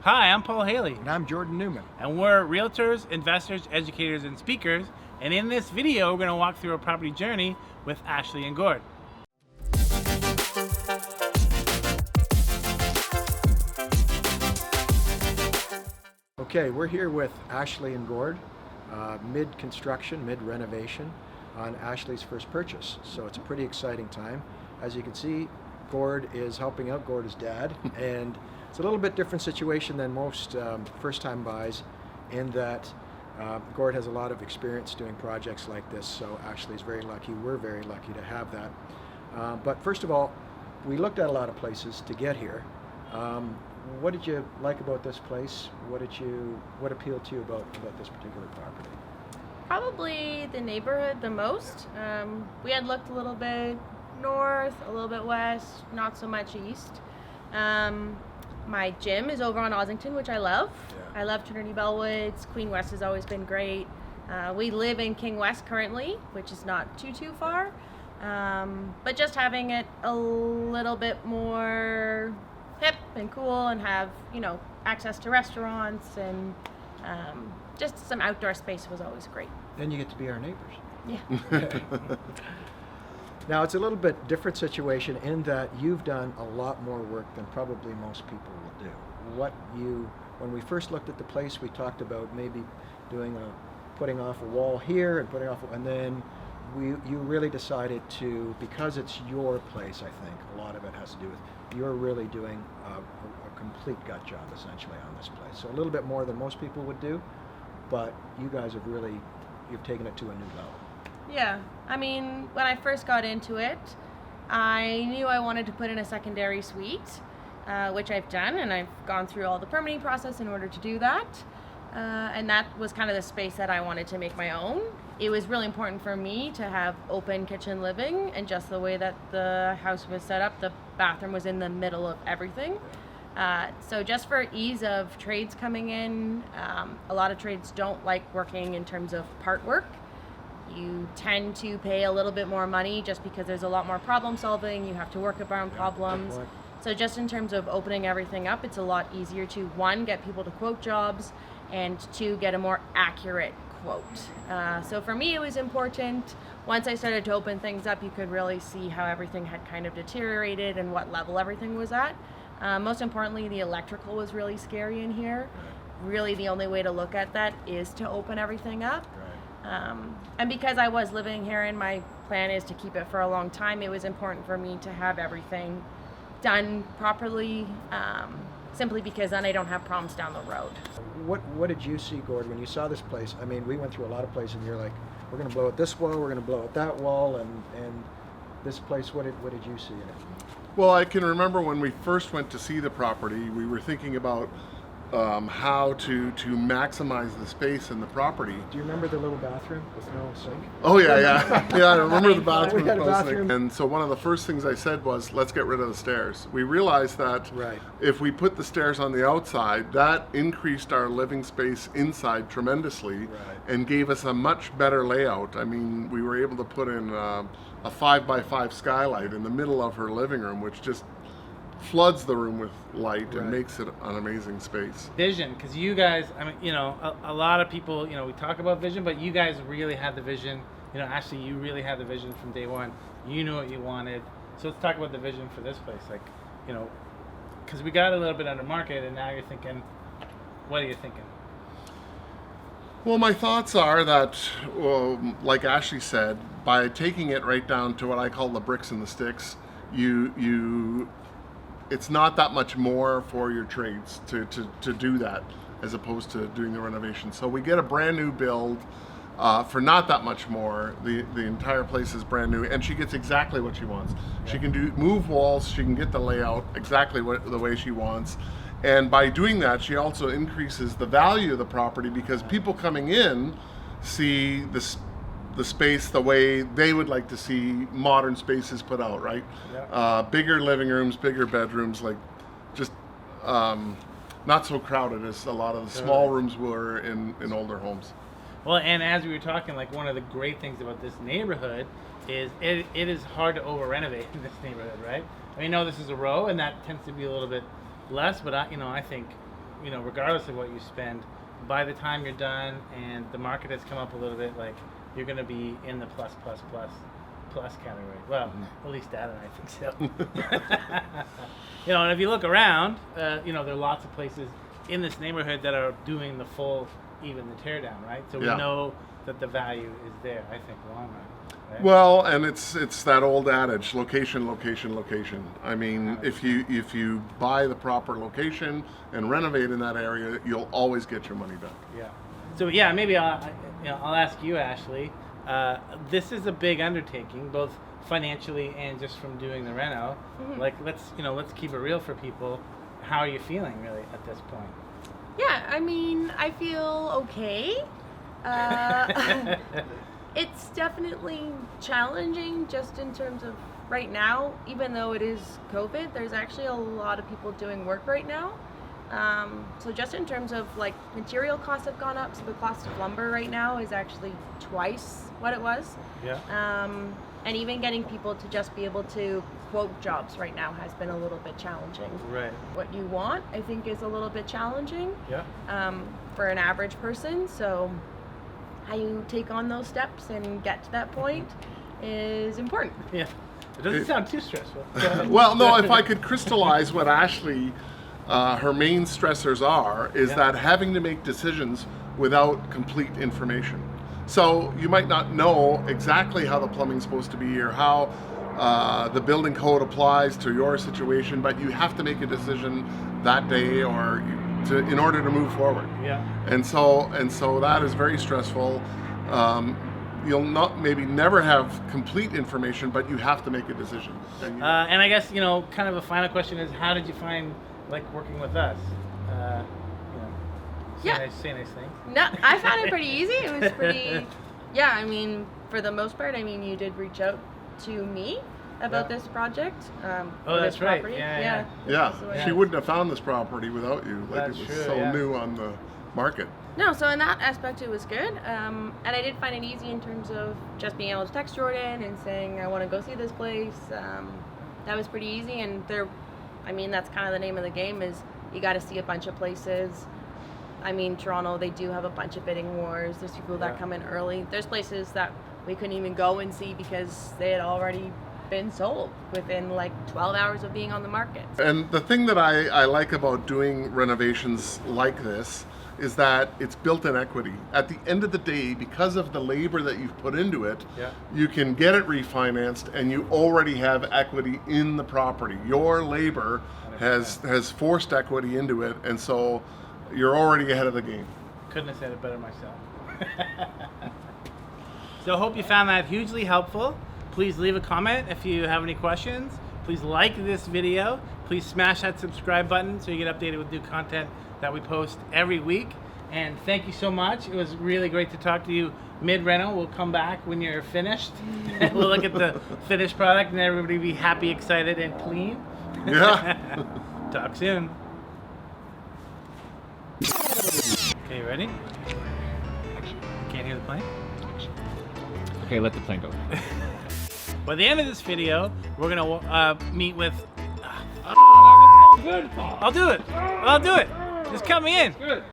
Hi, I'm Paul Haley, And I'm Jordan Newman. and we're realtors, investors, educators, and speakers. And in this video, we're going to walk through a property journey with Ashley and Gord. Okay, we're here with Ashley and Gord, mid-construction, mid-renovation on Ashley's first purchase. So it's a pretty exciting time. As you can see, Gord is helping out. Gord is dad, and it's a little bit different situation than most first-time buys in that Gord has a lot of experience doing projects like this, so Ashley's very lucky. We're very lucky to have that. But first of all, we looked at a lot of places to get here. What did you like about this place? What appealed to you about this particular property? Probably the neighborhood the most. We had looked a little bit north, a little bit west, not so much east. My gym is over on Ossington, which I love. Yeah. I love Trinity Bellwoods. Queen West has always been great. We live in King West currently, which is not too far. But just having it a little bit more hip and cool and have, access to restaurants and just some outdoor space was always great. Then you get to be our neighbors. Yeah. Now it's a little bit different situation in that you've done a lot more work than probably most people will do. When we first looked at the place, we talked about maybe putting off a wall here and then you really decided to, because it's your place, I think a lot of it has to do with you're really doing a complete gut job essentially on this place. So a little bit more than most people would do, but you guys you've taken it to a new level. Yeah. I mean, when I first got into it, I knew I wanted to put in a secondary suite, which I've done, and I've gone through all the permitting process in order to do that. And that was kind of the space that I wanted to make my own. It was really important for me to have open kitchen living, and just the way that the house was set up, the bathroom was in the middle of everything. So just for ease of trades coming in, a lot of trades don't like working in terms of part work. You tend to pay a little bit more money just because there's a lot more problem solving. You have to work around problems. So just in terms of opening everything up, it's a lot easier to, one, get people to quote jobs, and two, get a more accurate quote. So for me, it was important. Once I started to open things up, you could really see how everything had kind of deteriorated and what level everything was at. Most importantly, the electrical was really scary in here. Really, the only way to look at that is to open everything up. And because I was living here and my plan is to keep it for a long time, it was important for me to have everything done properly, simply because then I don't have problems down the road. What did you see, Gord, when you saw this place? I mean, we went through a lot of places and you're like, we're going to blow out this wall, we're going to blow out that wall, and this place, what did you see in it? Well, I can remember when we first went to see the property, we were thinking about how to maximize the space in the property. Do you remember the little bathroom with no sink? Oh yeah. I remember the bathroom. We had a bathroom. And so one of the first things I said was, let's get rid of the stairs. We realized that if we put the stairs on the outside, that increased our living space inside tremendously and gave us a much better layout. I mean, we were able to put in a 5x5 skylight in the middle of her living room, which just floods the room with light and makes it an amazing space. Vision, because you guys, I mean, a lot of people, we talk about vision, but you guys really had the vision. Ashley, you really had the vision from day one. You knew what you wanted. So let's talk about the vision for this place. Like, because we got a little bit under market, and now you're thinking, what are you thinking? Well, my thoughts are that, like Ashley said, by taking it right down to what I call the bricks and the sticks, it's not that much more for your trades to do that as opposed to doing the renovation. So we get a brand new build for not that much more. The entire place is brand new, and she gets exactly what she wants. Yeah. She can move walls, she can get the layout exactly the way she wants. And by doing that, she also increases the value of the property because people coming in see the space the way they would like to see modern spaces put out, right? Yeah. Bigger living rooms, bigger bedrooms, like just not so crowded as a lot of the small rooms were in older homes. Well, and as we were talking, like one of the great things about this neighborhood is it is hard to over renovate in this neighborhood, right? I mean, no, this is a row, and that tends to be a little bit less, but I think you know, regardless of what you spend, by the time you're done and the market has come up a little bit, like you're going to be in the plus category. Well, at least Dad and I think so. You know, and if you look around, you know, there are lots of places in this neighborhood that are doing the full, even the tear down, right? So we Yeah. know that the value is there, I think, long run. Right? Well, and it's that old adage, location, location, location. I mean, if you buy the proper location and renovate in that area, you'll always get your money back. Yeah. So yeah, maybe I'll ask you, Ashley. This is a big undertaking, both financially and just from doing the reno. Like let's keep it real for people. How are you feeling really at this point? Yeah, I mean, I feel okay. It's definitely challenging just in terms of right now, even though it is COVID, there's actually a lot of people doing work right now. So just in terms of like material costs have gone up, so the cost of lumber right now is actually twice what it was. Yeah. And even getting people to just be able to quote jobs right now has been a little bit challenging. Right. What you want, I think, is a little bit challenging Yeah. for an average person. So how you take on those steps and get to that point is important. Yeah. It doesn't sound too stressful. Go ahead. Well, no, if I could crystallize what Ashley, her main stressors are, is Yeah. that having to make decisions without complete information. So you might not know exactly how the plumbing's supposed to be or how the building code applies to your situation, but you have to make a decision that day in order to move forward. Yeah. And so that is very stressful. You'll not maybe never have complete information, but you have to make a decision. And you- And I guess, you know, kind of a final question is, how did you find like working with us? You know, Yeah. say nice things. No, I found it pretty easy. It was pretty, yeah, I mean, for the most part, I mean, you did reach out to me about Yeah. this project. Oh, for this that's right. property. Yeah. yeah, So, she wouldn't have found this property without you. Like That's it was true, so yeah. new on the market. No, so in that aspect, it was good. And I did find it easy in terms of just being able to text Jordan and saying, I want to go see this place. That was pretty easy. And I mean, that's kind of the name of the game is you got to see a bunch of places. I mean, Toronto, they do have a bunch of bidding wars. There's people that Yeah. come in early. There's places that we couldn't even go and see because they had already been sold within like 12 hours of being on the market. And the thing that I like about doing renovations like this is that it's built in equity. At the end of the day, because of the labor that you've put into it, Yeah. you can get it refinanced and you already have equity in the property. Your labor has forced equity into it, and so you're already ahead of the game. Couldn't have said it better myself. So I hope you found that hugely helpful. Please leave a comment if you have any questions. Please like this video. Please smash that subscribe button so you get updated with new content that we post every week. And thank you so much. It was really great to talk to you mid-reno. We'll come back when you're finished. And we'll look at the finished product and everybody be happy, excited, and clean. Yeah. Talk soon. Okay, you ready? Can't hear the plane? Okay, let the plane go. By the end of this video, we're gonna meet with. Good. I'll do it. Just count me in. Good.